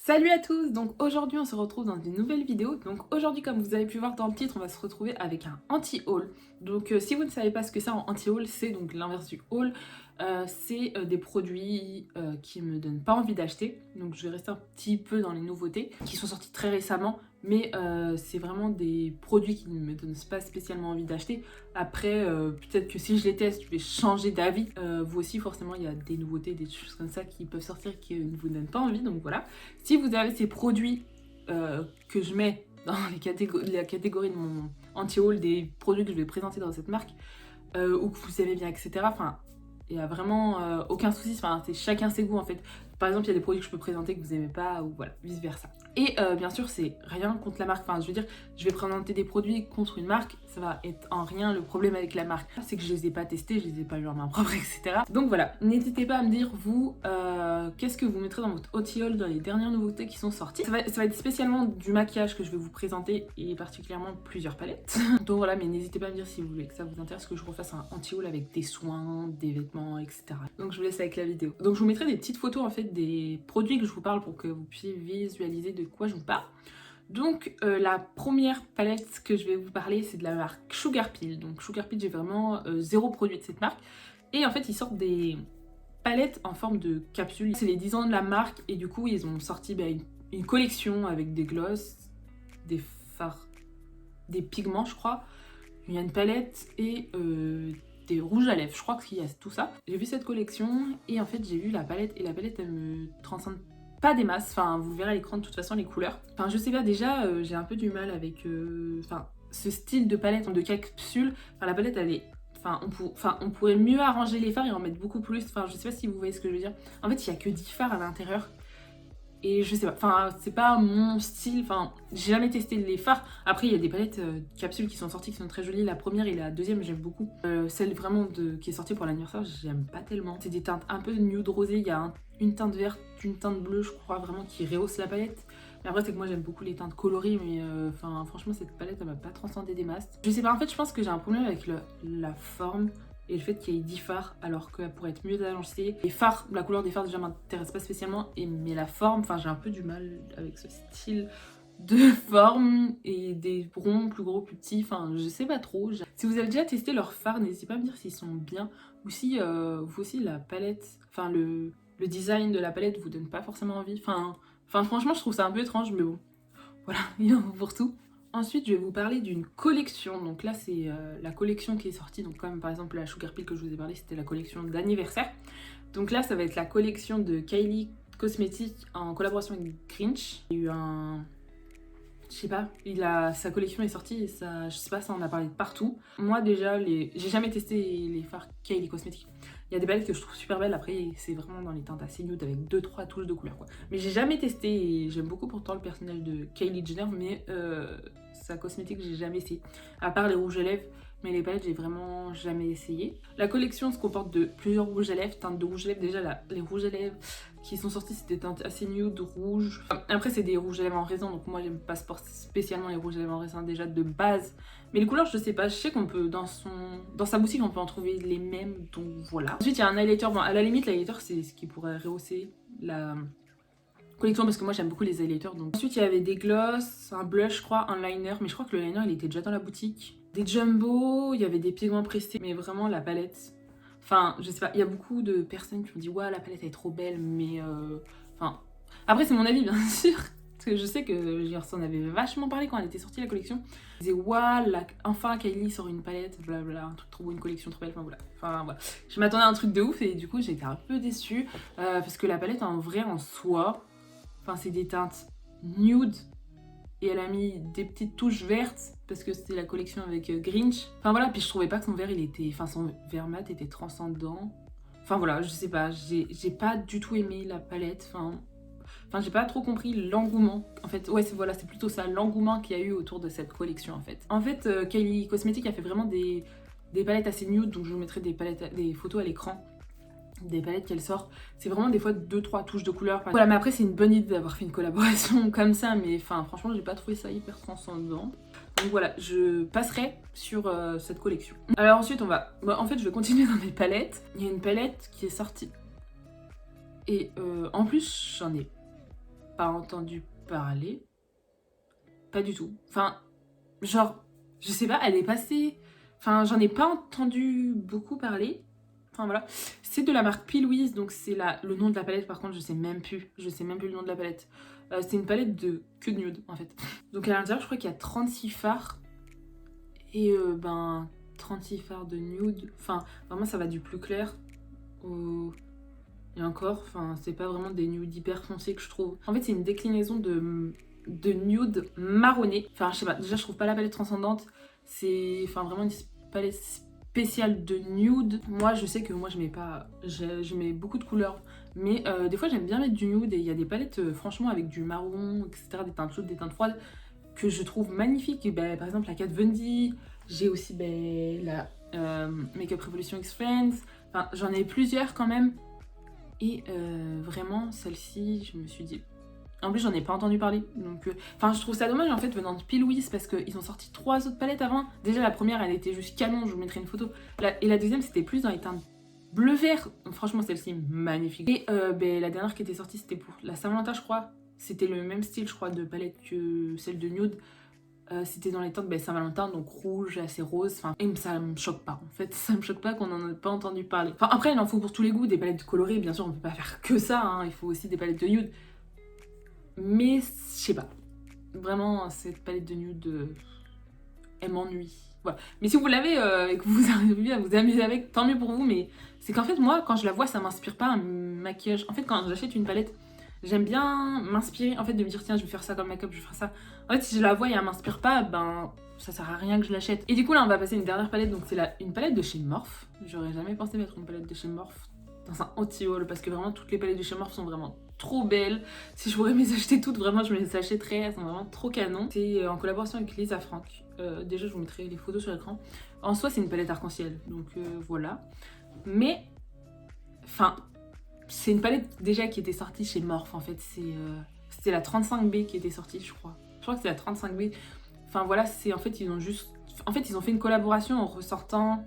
Salut à tous, donc aujourd'hui on se retrouve dans une nouvelle vidéo. Donc aujourd'hui, comme vous avez pu voir dans le titre, on va se retrouver avec un anti-haul. Donc si vous ne savez pas ce que c'est un anti-haul, c'est donc l'inverse du haul. C'est des produits qui me donnent pas envie d'acheter. Donc je vais rester un petit peu dans les nouveautés qui sont sorties très récemment, mais c'est vraiment des produits qui ne me donnent pas spécialement envie d'acheter. Après, peut-être que si je les teste, je vais changer d'avis. Vous aussi, forcément, il y a des nouveautés, des choses comme ça qui peuvent sortir qui ne vous donnent pas envie, donc voilà. Si vous avez ces produits que je mets dans la catégorie de mon anti-haul, des produits que je vais présenter dans cette marque, ou que vous aimez bien, etc., enfin, il n'y a vraiment aucun souci, enfin, c'est chacun ses goûts en fait. Par exemple, il y a des produits que je peux présenter que vous aimez pas, ou voilà, vice versa. Et bien sûr, c'est rien contre la marque, enfin, je veux dire, je vais présenter des produits contre une marque, ça va être en rien le problème avec la marque. C'est que je les ai pas testés, je les ai pas eu en main propre, etc. Donc voilà, n'hésitez pas à me dire, vous, qu'est-ce que vous mettrez dans votre haul dans les dernières nouveautés qui sont sorties. Ça va être spécialement du maquillage que je vais vous présenter, et particulièrement plusieurs palettes. Donc voilà, mais n'hésitez pas à me dire si vous voulez que ça vous intéresse, que je refasse un anti-haul avec des soins, des vêtements, etc. Donc je vous laisse avec la vidéo. Donc je vous mettrai des petites photos en fait des produits que je vous parle pour que vous puissiez visualiser de quoi je vous parle. Donc la première palette que je vais vous parler, c'est de la marque Sugar Pill. Donc Sugar Pill, j'ai vraiment zéro produit de cette marque. Et en fait, ils sortent des palettes en forme de capsule. C'est les 10 ans de la marque et du coup, ils ont sorti une collection avec des gloss, des fards, des pigments, je crois. Il y a une palette et des rouges à lèvres. Je crois qu'il y a tout ça. J'ai vu cette collection et en fait, j'ai vu la palette et la palette, elle me transcende pas des masses, enfin vous verrez à l'écran de toute façon les couleurs. Enfin je sais pas, déjà j'ai un peu du mal avec ce style de palette, de capsule. Enfin la palette elle est... on pourrait mieux arranger les fards et en mettre beaucoup plus. Enfin je sais pas si vous voyez ce que je veux dire. En fait il y a que 10 fards à l'intérieur. Et je sais pas, enfin c'est pas mon style, enfin j'ai jamais testé les fards. Après il y a des palettes capsules qui sont sorties qui sont très jolies, la première et la deuxième j'aime beaucoup. Celle vraiment qui est sortie pour l'anniversaire j'aime pas tellement. C'est des teintes un peu nude rosé, il y a une teinte verte, une teinte bleue je crois vraiment qui rehausse la palette. Mais après c'est que moi j'aime beaucoup les teintes colorées, mais franchement cette palette elle m'a pas transcendé des masses. Je sais pas, en fait je pense que j'ai un problème avec la forme et le fait qu'il y ait 10 fards alors qu'elle pourrait être mieux agencée. Les fards, la couleur des fards déjà m'intéresse pas spécialement, mais la forme, enfin j'ai un peu du mal avec ce style de forme et des ronds plus gros, plus petits, enfin je sais pas trop. Si vous avez déjà testé leurs fards, n'hésitez pas à me dire s'ils sont bien ou si vous aussi la palette, enfin le design de la palette vous donne pas forcément envie. Enfin franchement je trouve ça un peu étrange, mais bon, voilà, il y en a pour tout. Ensuite, je vais vous parler d'une collection. Donc là, c'est la collection qui est sortie. Donc comme par exemple la Sugar Pill que je vous ai parlé, c'était la collection d'anniversaire. Donc là, ça va être la collection de Kylie Cosmetics en collaboration avec Grinch. Il y a eu un... Je sais pas, sa collection est sortie et ça, je sais pas, ça en a parlé de partout. Moi déjà, j'ai jamais testé les fards Kylie Cosmetics. Il y a des palettes que je trouve super belles, après c'est vraiment dans les teintes assez nude avec 2-3 touches de couleur quoi. Mais j'ai jamais testé et j'aime beaucoup pourtant le personnage de Kylie Jenner, mais sa cosmétique j'ai jamais essayé. À part les rouges à lèvres, mais les palettes j'ai vraiment jamais essayé. La collection se comporte de plusieurs rouges à lèvres, teintes de rouge à lèvres. Déjà les rouges à lèvres qui sont sortis c'est des teintes assez nude, rouges. Après c'est des rouges à lèvres en raisin, donc moi j'aime pas spécialement les rouges à lèvres en raisin déjà de base. Mais les couleurs je sais pas, je sais qu'on peut dans sa boutique on peut en trouver les mêmes, donc voilà. Ensuite il y a un highlighter, bon à la limite l'highlighter c'est ce qui pourrait rehausser la collection parce que moi j'aime beaucoup les highlighters. Donc ensuite il y avait des gloss, un blush je crois, un liner, mais je crois que le liner il était déjà dans la boutique. Des jumbo, il y avait des pigments pressés, mais vraiment la palette, enfin je sais pas, il y a beaucoup de personnes qui me disent ouais la palette elle est trop belle, mais enfin après c'est mon avis bien sûr. Parce que je sais que j'en avais vachement parlé quand elle était sortie la collection. Ils disaient waouh, enfin Kylie sort une palette, blablabla, un truc trop beau, une collection trop belle, enfin voilà. Je m'attendais à un truc de ouf et du coup j'étais un peu déçue parce que la palette en vrai en soi, enfin c'est des teintes nude et elle a mis des petites touches vertes parce que c'était la collection avec Grinch. Enfin voilà, puis je trouvais pas que son vert il était, enfin son vert mat était transcendant. Enfin voilà, je sais pas, j'ai pas du tout aimé la palette, Enfin, j'ai pas trop compris l'engouement. En fait, ouais, voilà, c'est plutôt ça, l'engouement qu'il y a eu autour de cette collection, en fait. En fait, Kylie Cosmetics a fait vraiment des palettes assez nude, donc je vous mettrai des photos à l'écran des palettes qu'elle sort. C'est vraiment des fois 2-3 touches de couleur. Voilà, mais après, c'est une bonne idée d'avoir fait une collaboration comme ça, mais enfin, franchement, j'ai pas trouvé ça hyper transcendant. Donc voilà, je passerai sur cette collection. Alors ensuite, en fait, je vais continuer dans mes palettes. Il y a une palette qui est sortie. Et en plus, j'en ai pas entendu parler. Pas du tout. Enfin, genre, je sais pas, elle est passée... Enfin, j'en ai pas entendu beaucoup parler. Enfin, voilà. C'est de la marque P. Louise, donc c'est le nom de la palette, par contre, je sais même plus. Je sais même plus le nom de la palette. C'est une palette que de nude, en fait. Donc à l'intérieur, je crois qu'il y a 36 fards. Et 36 fards de nude. Enfin, vraiment, ça va du plus clair au... Et encore, enfin, c'est pas vraiment des nudes hyper foncés que je trouve. En fait, c'est une déclinaison de nude marronné. Enfin, je sais pas, déjà, je trouve pas la palette transcendante. C'est enfin vraiment une palette spéciale de nude. Moi, je sais que moi, je mets pas... Je mets beaucoup de couleurs. Mais des fois, j'aime bien mettre du nude. Et il y a des palettes, franchement, avec du marron, etc., des teintes chaudes, des teintes froides, que je trouve magnifiques. Et par exemple, la Kat Von D. J'ai aussi la Makeup Revolution X Friends. Enfin, j'en ai plusieurs quand même. Et vraiment, celle-ci, je me suis dit... En plus, j'en ai pas entendu parler. Donc, enfin, je trouve ça dommage en fait venant de P. Louise parce qu'ils ont sorti 3 autres palettes avant. Déjà, la première, elle était juste canon, je vous mettrai une photo. Et la deuxième, c'était plus dans les teintes bleu-vert. Franchement, celle-ci, magnifique. Et la dernière qui était sortie, c'était pour la Saint-Valentin, je crois. C'était le même style, je crois, de palette que celle de nude. C'était dans les teintes Saint-Valentin, donc rouge, assez rose, enfin, et ça me choque pas en fait, ça me choque pas qu'on en ait pas entendu parler. Enfin après il en faut pour tous les goûts, des palettes colorées, bien sûr on peut pas faire que ça, hein. Il faut aussi des palettes de nude, mais je sais pas, vraiment cette palette de nude, elle m'ennuie. Voilà. Mais si vous l'avez et que vous arrivez à vous amuser avec, tant mieux pour vous, mais c'est qu'en fait moi quand je la vois ça m'inspire pas un maquillage. En fait quand j'achète une palette, j'aime bien m'inspirer, en fait, de me dire tiens, je vais faire ça comme make-up, je vais faire ça. En fait, si je la vois et elle m'inspire pas, ça sert à rien que je l'achète. Et du coup, là, on va passer à une dernière palette, donc c'est une palette de chez Morphe. J'aurais jamais pensé mettre une palette de chez Morphe dans un anti-haul, parce que vraiment, toutes les palettes de chez Morphe sont vraiment trop belles. Si je pourrais me les acheter toutes, vraiment, je me les achèterais, elles sont vraiment trop canon. C'est en collaboration avec Lisa Frank. Déjà, je vous mettrai les photos sur l'écran. En soi, c'est une palette arc-en-ciel, donc voilà. Mais, enfin... C'est une palette déjà qui était sortie chez Morphe en fait, c'était la 35B qui était sortie je crois. Je crois que c'est la 35B. Enfin voilà, c'est en fait ils ont fait une collaboration en ressortant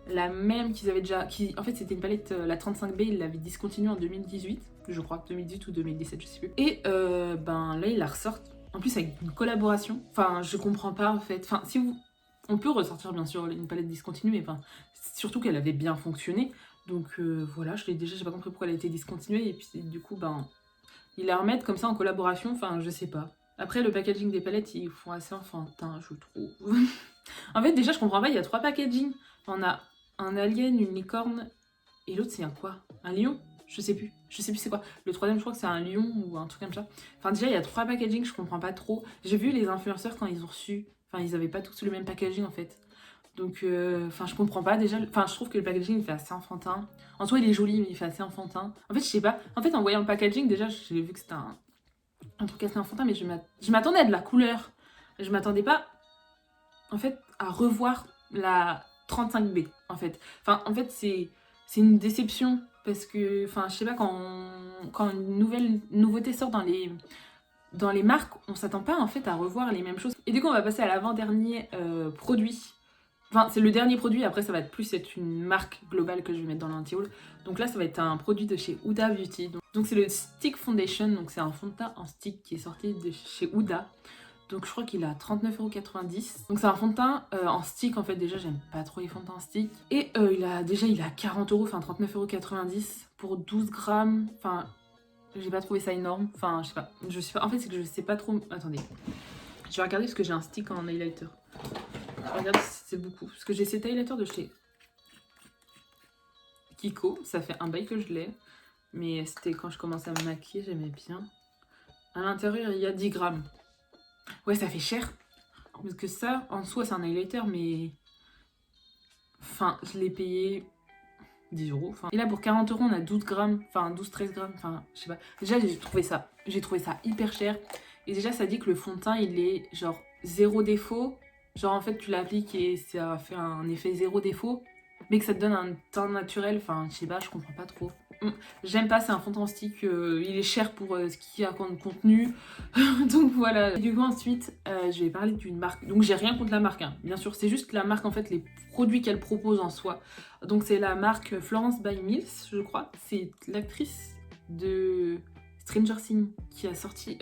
la même qu'ils avaient déjà... En fait c'était une palette, la 35B, ils l'avaient discontinuée en 2018, je crois, 2018 ou 2017, je sais plus. Et là ils la ressortent, en plus avec une collaboration. Enfin je comprends pas en fait, enfin si vous... On peut ressortir bien sûr une palette discontinue, mais enfin, surtout qu'elle avait bien fonctionné. Donc voilà, j'ai pas compris pourquoi elle a été discontinuée. Et puis du coup, ils la remettent comme ça en collaboration, enfin je sais pas. Après le packaging des palettes, ils font assez enfantin, je trouve. En fait déjà je comprends pas, il y a 3 packagings. On a un alien, une licorne, et l'autre c'est un quoi? Un lion? Je sais plus c'est quoi. Le troisième je crois que c'est un lion ou un truc comme ça. Enfin déjà il y a 3 packagings, je comprends pas trop. J'ai vu les influenceurs quand ils ont reçu, enfin ils avaient pas tous le même packaging en fait. Donc, je comprends pas déjà. Enfin, je trouve que le packaging il fait assez enfantin. En soi, il est joli, mais il fait assez enfantin. En fait, je sais pas. En fait, en voyant le packaging, déjà, j'ai vu que c'était un truc assez enfantin, mais je m'attendais à de la couleur. Je m'attendais pas, en fait, à revoir la 35B, en fait. Enfin, en fait, c'est une déception. Parce que, enfin, je sais pas, quand une nouveauté sort dans les marques, on s'attend pas, en fait, à revoir les mêmes choses. Et du coup, on va passer à l'avant-dernier produit. Enfin, c'est le dernier produit, après ça va être plus être une marque globale que je vais mettre dans l'anti-haul. Donc là, ça va être un produit de chez Huda Beauty. Donc c'est le Stick Foundation, donc c'est un fond de teint en stick qui est sorti de chez Huda. Donc je crois qu'il a 39,90 €. Donc c'est un fond de teint en stick, en fait déjà j'aime pas trop les fonds de teint en stick. Et il a 40 €, enfin 39,90 € pour 12 grammes. Enfin, j'ai pas trouvé ça énorme. Enfin, je sais pas. En fait, c'est que je sais pas trop... Attendez. Je vais regarder parce que j'ai un stick en highlighter. Regarde, c'est beaucoup. Parce que j'ai cet highlighter de chez Kiko. Ça fait un bail que je l'ai. Mais c'était quand je commençais à me maquiller, j'aimais bien. À l'intérieur, il y a 10 grammes. Ouais, ça fait cher. Parce que ça, en soi, c'est un highlighter, mais... Enfin, je l'ai payé 10 €. Enfin... Et là, pour 40 €, on a 12 grammes. Enfin, 12-13 grammes. Enfin, je sais pas. Déjà, j'ai trouvé ça hyper cher. Et déjà, ça dit que le fond de teint, il est genre 0 défaut. Genre en fait tu l'appliques et ça fait un effet 0 défaut, mais que ça te donne un teint naturel, enfin je sais pas, je comprends pas trop. J'aime pas, c'est un fond de teint stick, il est cher pour ce qu'il y a comme contenu, donc voilà. Et du coup ensuite, je vais parler d'une marque, donc j'ai rien contre la marque, hein. Bien sûr, c'est juste la marque en fait, les produits qu'elle propose en soi. Donc c'est la marque Florence by Mills, je crois, c'est l'actrice de Stranger Things qui a sorti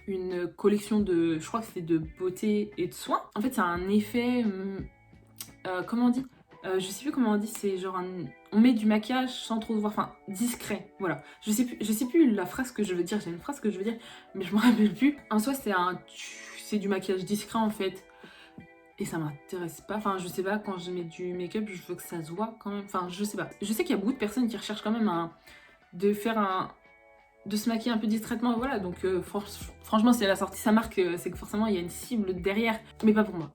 une collection de, je crois que c'est de beauté et de soins. En fait, c'est un effet, comment on dit, je sais plus comment on dit, c'est genre on met du maquillage sans trop se voir, enfin discret, voilà. Je sais plus la phrase que je veux dire, j'ai une phrase que je veux dire, mais je me rappelle plus. En soi, c'est du maquillage discret en fait. Et ça m'intéresse pas, enfin je sais pas, quand je mets du make-up, je veux que ça se voit quand même, enfin je sais pas. Je sais qu'il y a beaucoup de personnes qui recherchent quand même de se maquiller un peu discrètement, voilà, donc franchement si elle a sorti sa marque, c'est que forcément il y a une cible derrière, mais pas pour moi.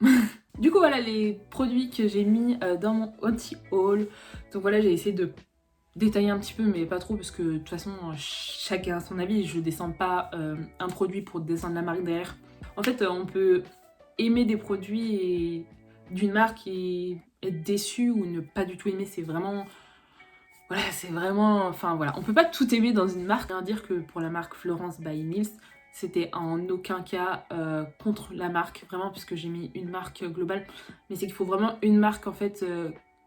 Du coup voilà les produits que j'ai mis dans mon anti-haul, donc voilà j'ai essayé de détailler un petit peu mais pas trop parce que de toute façon chacun a son avis, je descends pas un produit pour descendre la marque derrière. En fait on peut aimer des produits d'une marque et être déçu ou ne pas du tout aimer, c'est vraiment... Voilà, c'est vraiment... Enfin voilà, on peut pas tout aimer dans une marque. Dire que pour la marque Florence by Mills, c'était en aucun cas contre la marque, vraiment, puisque j'ai mis une marque globale. Mais c'est qu'il faut vraiment une marque en fait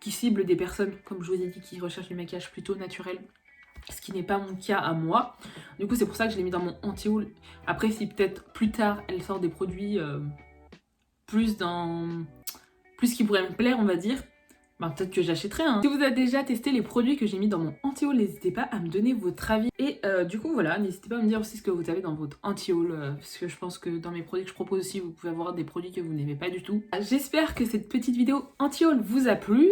qui cible des personnes, comme je vous ai dit, qui recherchent du maquillage plutôt naturel. Ce qui n'est pas mon cas à moi. Du coup, c'est pour ça que je l'ai mis dans mon anti-haul. Après, si peut-être plus tard, elle sort des produits... plus qui pourrait me plaire, on va dire, bah, peut-être que j'achèterai. Hein. Si vous avez déjà testé les produits que j'ai mis dans mon anti-haul, n'hésitez pas à me donner votre avis. Et du coup, voilà, n'hésitez pas à me dire aussi ce que vous avez dans votre anti-haul, parce que je pense que dans mes produits que je propose aussi, vous pouvez avoir des produits que vous n'aimez pas du tout. J'espère que cette petite vidéo anti-haul vous a plu.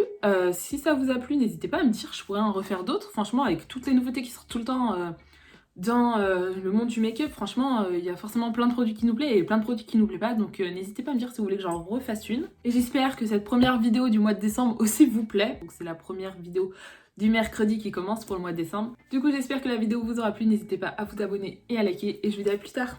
Si ça vous a plu, n'hésitez pas à me dire, je pourrais en refaire d'autres. Franchement, avec toutes les nouveautés qui sortent tout le temps... dans le monde du make-up, franchement, il y a forcément plein de produits qui nous plaisent et plein de produits qui nous plaisent pas, donc n'hésitez pas à me dire si vous voulez que j'en refasse une. Et j'espère que cette première vidéo du mois de décembre aussi vous plaît. Donc c'est la première vidéo du mercredi qui commence pour le mois de décembre. Du coup, j'espère que la vidéo vous aura plu, n'hésitez pas à vous abonner et à liker, et je vous dis à plus tard.